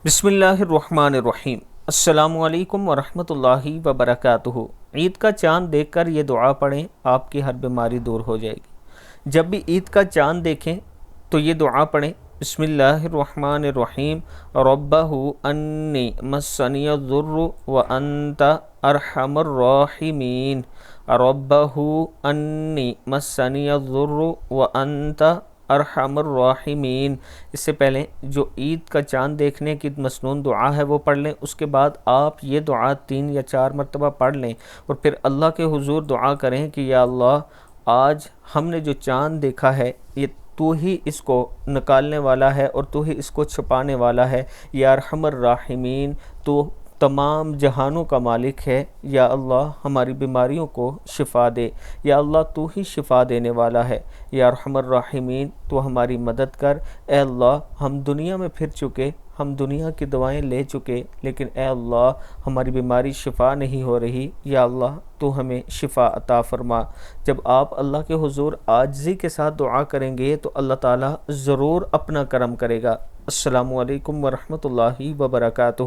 بسم اللہ الرحمن الرحیم۔ السلام علیکم ورحمۃ اللہ وبرکاتہ۔ عید کا چاند دیکھ کر یہ دعا پڑھیں، آپ کی ہر بیماری دور ہو جائے گی۔ جب بھی عید کا چاند دیکھیں تو یہ دعا پڑھیں، بسم اللہ الرحمن الرحیم، ربہ انی مسنی الضر وانت ارحم الراحمین، ربہ انی مسنی الضر وانت ارحم الراحمین۔ اس سے پہلے جو عید کا چاند دیکھنے کی مسنون دعا ہے وہ پڑھ لیں، اس کے بعد آپ یہ دعا 3 یا 4 مرتبہ پڑھ لیں اور پھر اللہ کے حضور دعا کریں کہ یا اللہ، آج ہم نے جو چاند دیکھا ہے یہ تو ہی اس کو نکالنے والا ہے اور تو ہی اس کو چھپانے والا ہے، یا ارحم الراحمین، تو تمام جہانوں کا مالک ہے، یا اللہ ہماری بیماریوں کو شفا دے، یا اللہ تو ہی شفا دینے والا ہے، یا ارحم الراحمین تو ہماری مدد کر۔ اے اللہ، ہم دنیا میں پھر چکے، ہم دنیا کی دوائیں لے چکے، لیکن اے اللہ ہماری بیماری شفا نہیں ہو رہی، یا اللہ تو ہمیں شفا عطا فرما۔ جب آپ اللہ کے حضور عاجزی کے ساتھ دعا کریں گے تو اللہ تعالیٰ ضرور اپنا کرم کرے گا۔ السلام علیکم ورحمۃ اللہ وبرکاتہ۔